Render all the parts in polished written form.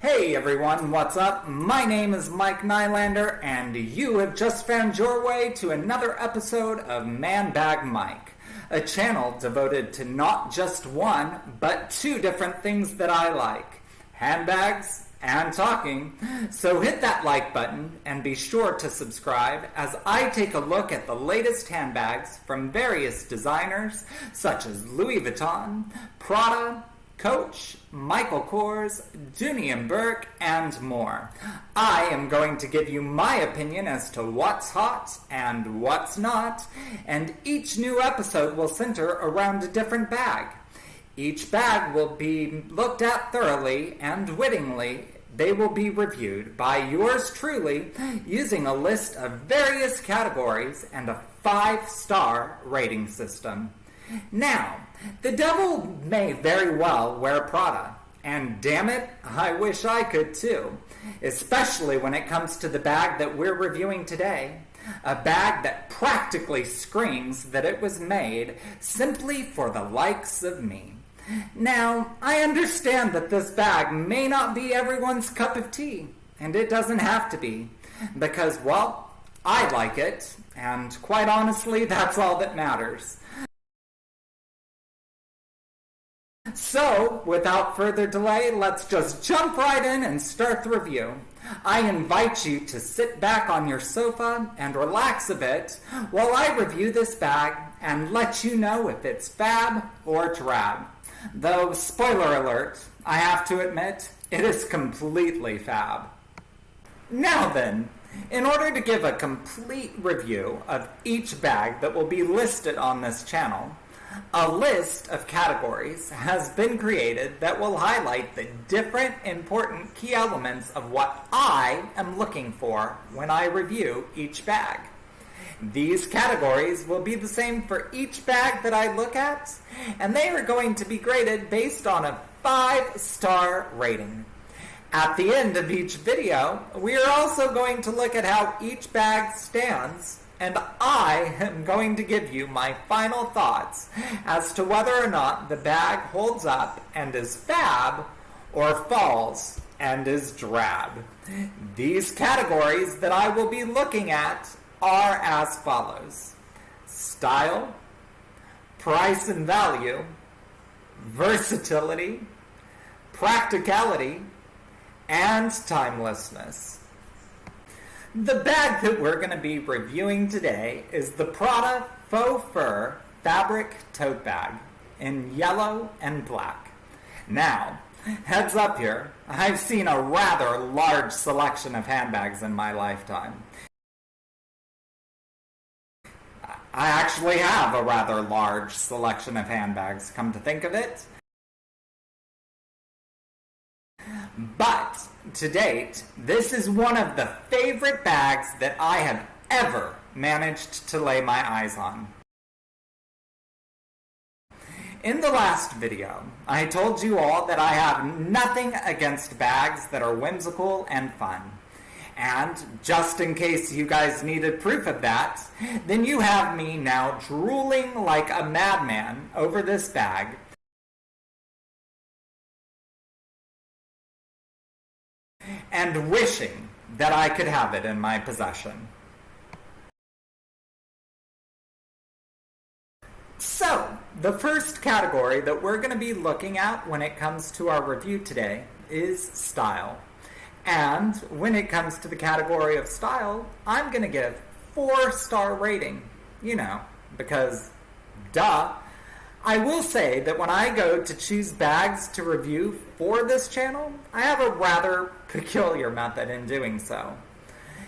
Hey everyone, what's up? My name is Mike Nylander, and you have just found your way to another episode of Handbag Mike, a channel devoted to not just one, but two different things that I like, handbags and talking. So hit that like button and be sure to subscribe as I take a look at the latest handbags from various designers such as Louis Vuitton, Prada, Coach, Michael Kors, Dooney & Bourke, and more. I am going to give you my opinion as to what's hot and what's not, and each new episode will center around a different bag. Each bag will be looked at thoroughly and wittingly. They will be reviewed by yours truly using a list of various categories and a 5-star rating system. Now, the devil may very well wear Prada, and damn it, I wish I could too, especially when it comes to the bag that we're reviewing today, a bag that practically screams that it was made simply for the likes of me. Now, I understand that this bag may not be everyone's cup of tea, and it doesn't have to be, because, well, I like it, and quite honestly, that's all that matters. So, without further delay, let's just jump right in and start the review. I invite you to sit back on your sofa and relax a bit while I review this bag and let you know if it's fab or drab. Though, spoiler alert, I have to admit, it is completely fab. Now then, in order to give a complete review of each bag that will be listed on this channel, a list of categories has been created that will highlight the different important key elements of what I am looking for when I review each bag. These categories will be the same for each bag that I look at, and they are going to be graded based on a 5-star rating. At the end of each video, we are also going to look at how each bag stands, and I am going to give you my final thoughts as to whether or not the bag holds up and is fab or falls and is drab. These categories that I will be looking at are as follows: style, price and value, versatility, practicality, and timelessness. The bag that we're going to be reviewing today is the Prada Faux Fur Fabric Tote Bag in yellow and black. Now, heads up here, I've seen a rather large selection of handbags in my lifetime. I actually have a rather large selection of handbags, come to think of it. But, to date, this is one of the favorite bags that I have ever managed to lay my eyes on. In the last video, I told you all that I have nothing against bags that are whimsical and fun. And, just in case you guys needed proof of that, then you have me now drooling like a madman over this bag, and wishing that I could have it in my possession. So, the first category that we're going to be looking at when it comes to our review today is style. And when it comes to the category of style, I'm going to give 4-star rating. You know, because duh. I will say that when I go to choose bags to review for this channel, I have a rather peculiar method in doing so.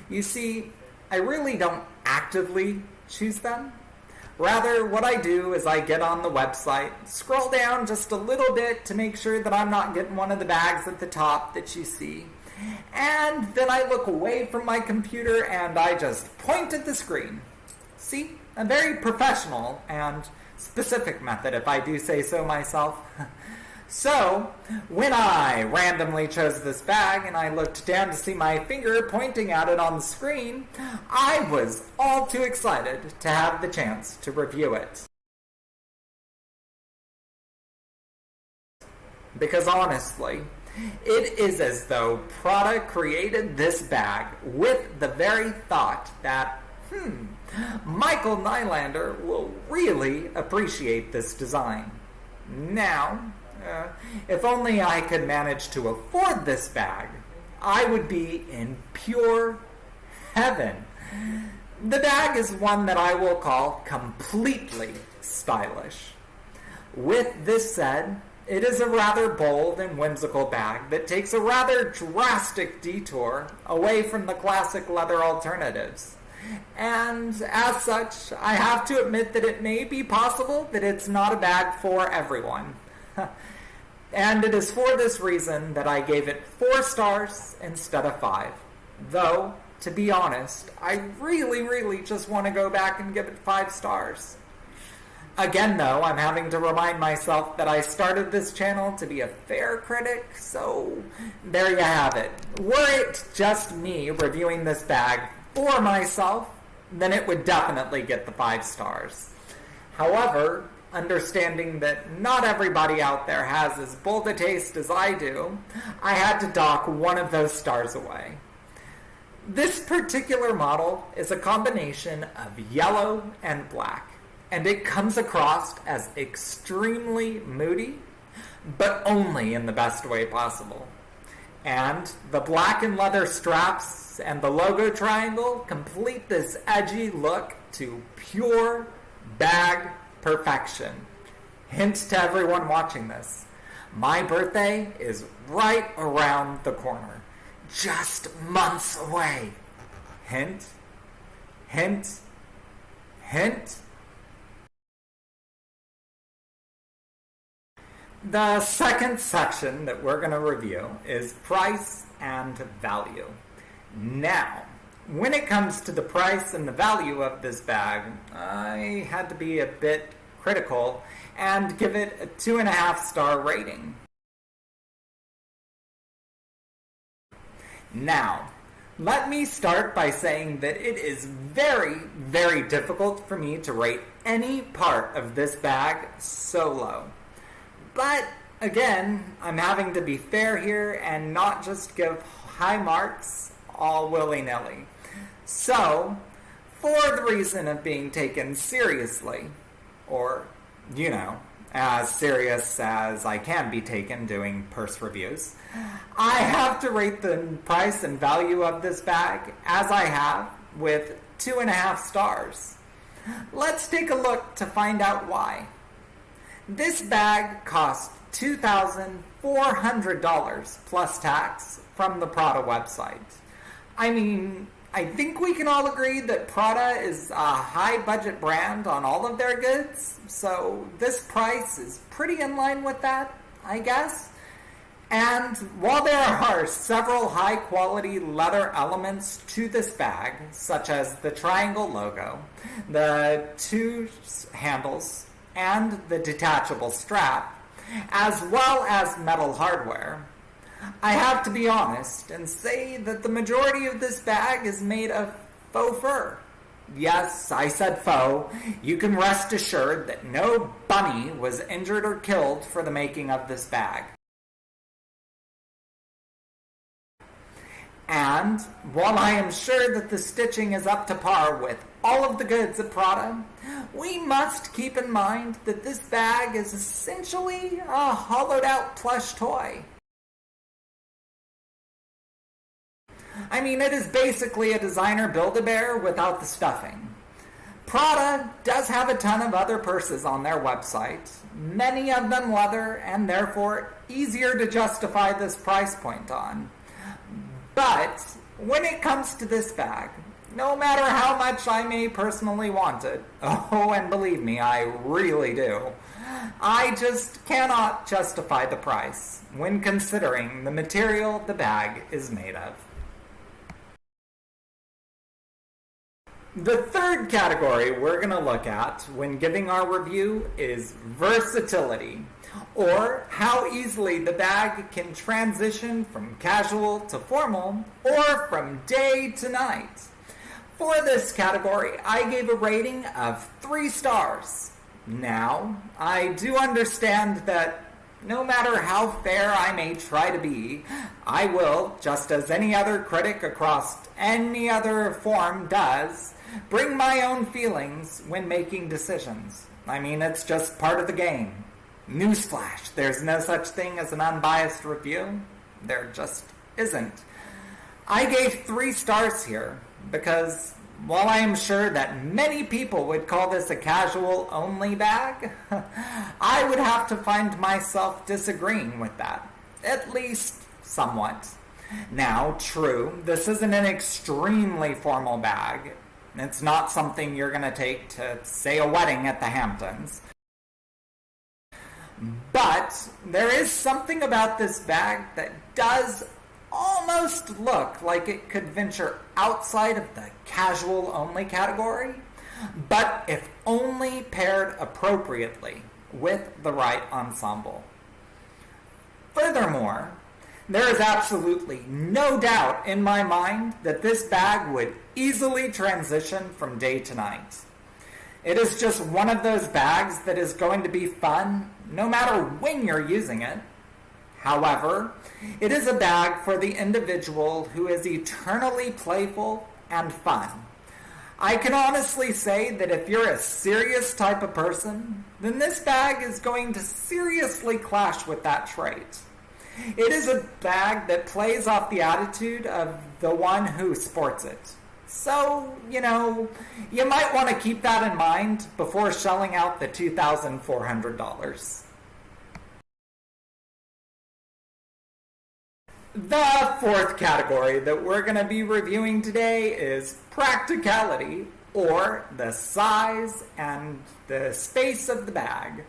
You see, I really don't actively choose them. Rather, what I do is I get on the website, scroll down just a little bit to make sure that I'm not getting one of the bags at the top that you see, and then I look away from my computer and I just point at the screen. See? A very professional and specific method, if I do say so myself. So, when I randomly chose this bag and I looked down to see my finger pointing at it on the screen, I was all too excited to have the chance to review it. Because honestly, It is as though Prada created this bag with the very thought that, Michael Nylander will really appreciate this design. Now, if only I could manage to afford this bag, I would be in pure heaven. The bag is one that I will call completely stylish. With this said, it is a rather bold and whimsical bag that takes a rather drastic detour away from the classic leather alternatives. And as such, I have to admit that it may be possible that it's not a bag for everyone. And it is for this reason that I gave it 4 stars instead of 5. Though, to be honest, I really just want to go back and give it 5 stars. Again, though, I'm having to remind myself that I started this channel to be a fair critic, so there you have it. Were it just me reviewing this bag for myself, then it would definitely get the 5 stars. However, understanding that not everybody out there has as bold a taste as I do, I had to dock one of those stars away. This particular model is a combination of yellow and black, and it comes across as extremely moody, but only in the best way possible. And the black and leather straps and the logo triangle complete this edgy look to pure bag perfection. Hint to everyone watching this, my birthday is right around the corner, just months away. Hint, hint, hint. The second section that we're going to review is price and value. Now, when it comes to the price and the value of this bag, I had to be a bit critical and give it a 2.5-star rating. Now, let me start by saying that it is very difficult for me to rate any part of this bag so low. But, again, I'm having to be fair here and not just give high marks all willy-nilly. So, for the reason of being taken seriously, or, as serious as I can be taken doing purse reviews, I have to rate the price and value of this bag, as I have, with 2.5 stars. Let's take a look to find out why. This bag cost $2,400 plus tax from the Prada website. I mean, I think we can all agree that Prada is a high-budget brand on all of their goods, so this price is pretty in line with that, I guess. And while there are several high-quality leather elements to this bag, such as the triangle logo, the 2 handles, and the detachable strap, as well as metal hardware, I have to be honest and say that the majority of this bag is made of faux fur. Yes, I said faux. You can rest assured that no bunny was injured or killed for the making of this bag. And while I am sure that the stitching is up to par with all of the goods at Prada, we must keep in mind that this bag is essentially a hollowed-out plush toy. I mean, it is basically a designer Build-A-Bear without the stuffing. Prada does have a ton of other purses on their website, many of them leather, and therefore easier to justify this price point on. But when it comes to this bag, no matter how much I may personally want it, oh, and believe me, I really do, I just cannot justify the price when considering the material the bag is made of. The third category we're going to look at when giving our review is versatility, or how easily the bag can transition from casual to formal, or from day to night. For this category, I gave a rating of 3 stars. Now, I do understand that No matter how fair I may try to be, I will, just as any other critic across any other form does, bring my own feelings when making decisions. I mean, it's just part of the game. Newsflash, there's no such thing as an unbiased review. There just isn't. I gave 3 stars here because while I am sure that many people would call this a casual-only bag, I would have to find myself disagreeing with that, at least somewhat. Now, true, this isn't an extremely formal bag. It's not something you're going to take to, say, a wedding at the Hamptons. But there is something about this bag that does almost look like it could venture outside of the casual-only category, but if only paired appropriately with the right ensemble. Furthermore, there is absolutely no doubt in my mind that this bag would easily transition from day to night. It is just one of those bags that is going to be fun no matter when you're using it. However, it is a bag for the individual who is eternally playful and fun. I can honestly say that if you're a serious type of person, then this bag is going to seriously clash with that trait. It is a bag that plays off the attitude of the one who sports it. So, you might want to keep that in mind before shelling out the $2,400. The 4th category that we're going to be reviewing today is practicality, or the size and the space of the bag.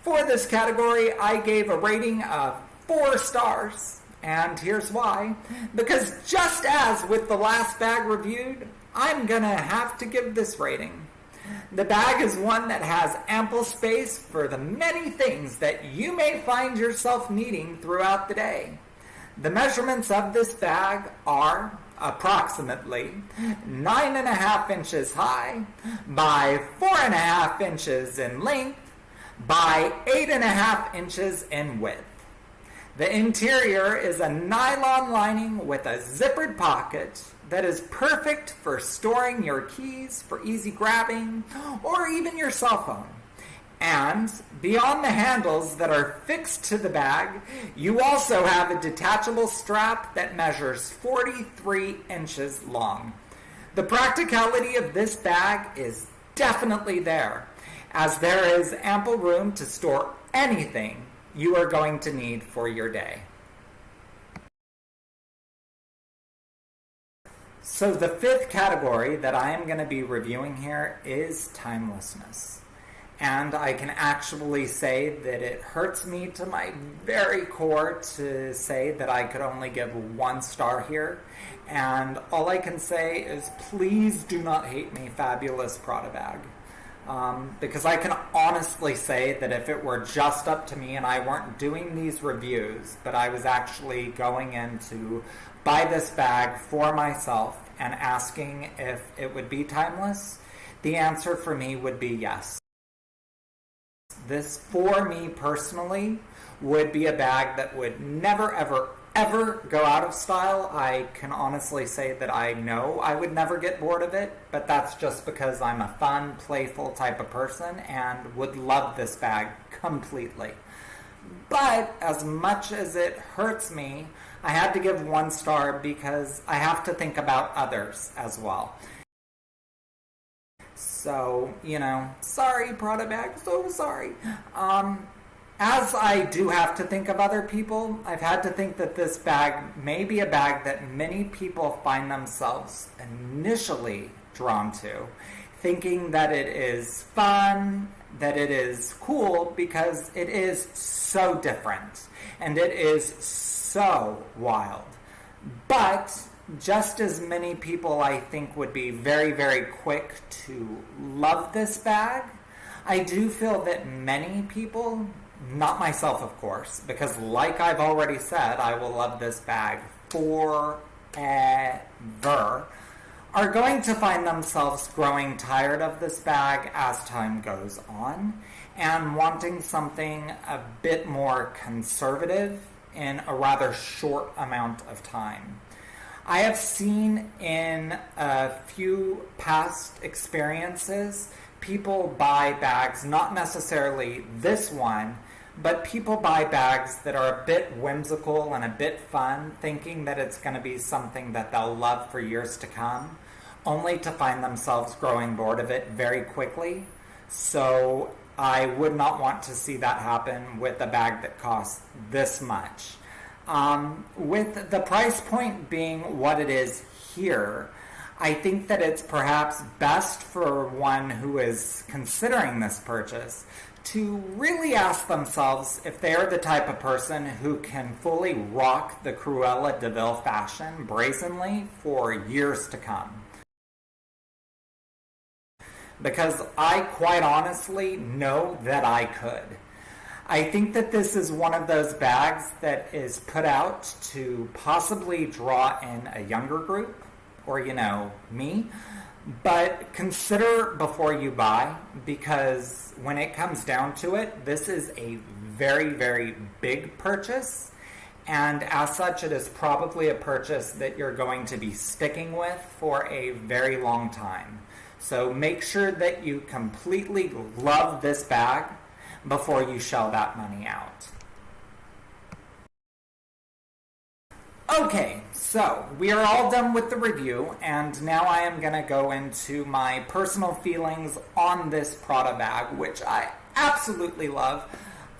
For this category, I gave a rating of 4 stars, and here's why. Because just as with the last bag reviewed, I'm going to have to give this rating. The bag is one that has ample space for the many things that you may find yourself needing throughout the day. The measurements of this bag are approximately 9.5 inches high by 4.5 inches in length by 8.5 inches in width. The interior is a nylon lining with a zippered pocket that is perfect for storing your keys for easy grabbing or even your cell phone. And beyond the handles that are fixed to the bag, you also have a detachable strap that measures 43 inches long. The practicality of this bag is definitely there, as there is ample room to store anything you are going to need for your day. So the 5th category that I am going to be reviewing here is timelessness. And I can actually say that it hurts me to my very core to say that I could only give 1 star here. And all I can say is please do not hate me, fabulous Prada bag. Because I can honestly say that if it were just up to me and I weren't doing these reviews, but I was actually going in to buy this bag for myself and asking if it would be timeless, the answer for me would be yes. This, for me personally, would be a bag that would never, ever, ever go out of style. I can honestly say that I know I would never get bored of it, but that's just because I'm a fun, playful type of person and would love this bag completely. But as much as it hurts me, I had to give 1 star because I have to think about others as well. So, sorry, Prada bag, so sorry. As I do have to think of other people, I've had to think that this bag may be a bag that many people find themselves initially drawn to, thinking that it is fun, that it is cool, because it is so different, and it is so wild. But just as many people, I think, would be very, very quick to love this bag, I do feel that many people, not myself of course, because like I've already said, I will love this bag forever. are going to find themselves growing tired of this bag as time goes on and wanting something a bit more conservative in a rather short amount of time. I have seen in a few past experiences people buy bags, not necessarily this one, but people buy bags that are a bit whimsical and a bit fun, thinking that it's going to be something that they'll love for years to come, only to find themselves growing bored of it very quickly. So I would not want to see that happen with a bag that costs this much. With the price point being what it is here, I think that it's perhaps best for one who is considering this purchase to really ask themselves if they're the type of person who can fully rock the Cruella de Vil fashion brazenly for years to come. Because I quite honestly know that I could. I think that this is one of those bags that is put out to possibly draw in a younger group, or, me. But consider before you buy, because when it comes down to it, this is a very, very big purchase. And as such, it is probably a purchase that you're going to be sticking with for a very long time. So make sure that you completely love this bag before you shell that money out. Okay, so we are all done with the review, and now I am going to go into my personal feelings on this Prada bag, which I absolutely love.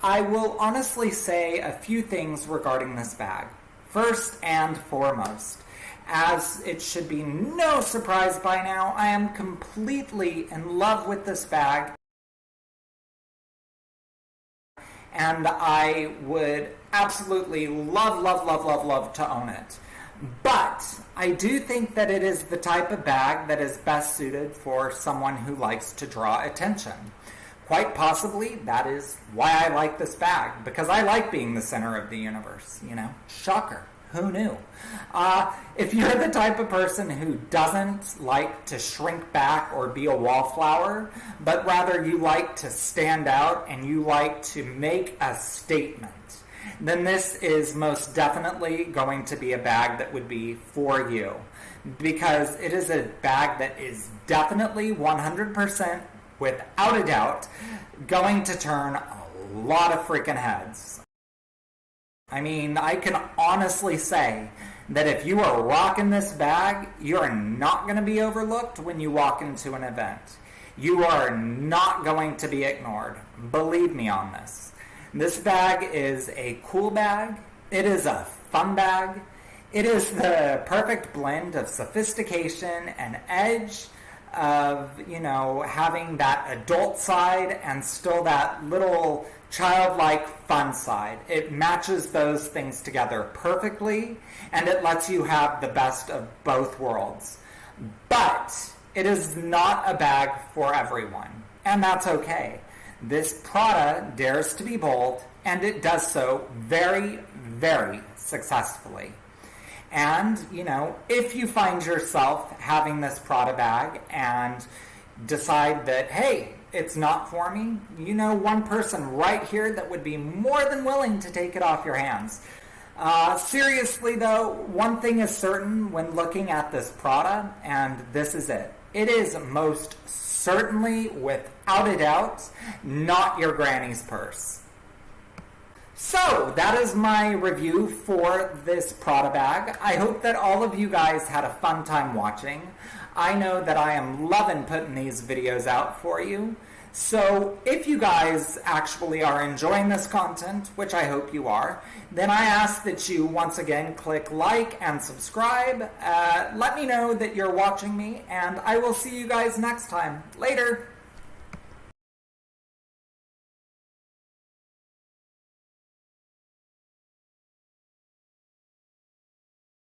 I will honestly say a few things regarding this bag. First and foremost, as it should be no surprise by now, I am completely in love with this bag, and I would absolutely love to own it. But I do think that it is the type of bag that is best suited for someone who likes to draw attention. Quite possibly, that is why I like this bag, because I like being the center of the universe, Shocker. Who knew? If you're the type of person who doesn't like to shrink back or be a wallflower, but rather you like to stand out and you like to make a statement, then this is most definitely going to be a bag that would be for you. Because it is a bag that is definitely 100%, without a doubt, going to turn a lot of freaking heads. I mean, I can honestly say that if you are rocking this bag, you are not going to be overlooked when you walk into an event. You are not going to be ignored. Believe me on this. This bag is a cool bag. It is a fun bag. It is the perfect blend of sophistication and edge, of, having that adult side and still that little childlike fun side. It matches those things together perfectly, and it lets you have the best of both worlds. But it is not a bag for everyone, and that's okay. This Prada dares to be bold, and it does so very, very successfully. And, if you find yourself having this Prada bag and decide that, hey, it's not for me, one person right here that would be more than willing to take it off your hands. Seriously, though, one thing is certain when looking at this Prada, and this is it. It is most certainly, without a doubt, not your granny's purse. So, that is my review for this Prada bag. I hope that all of you guys had a fun time watching. I know that I am loving putting these videos out for you. So, if you guys actually are enjoying this content, which I hope you are, then I ask that you once again click like and subscribe. Let me know that you're watching me, and I will see you guys next time. Later!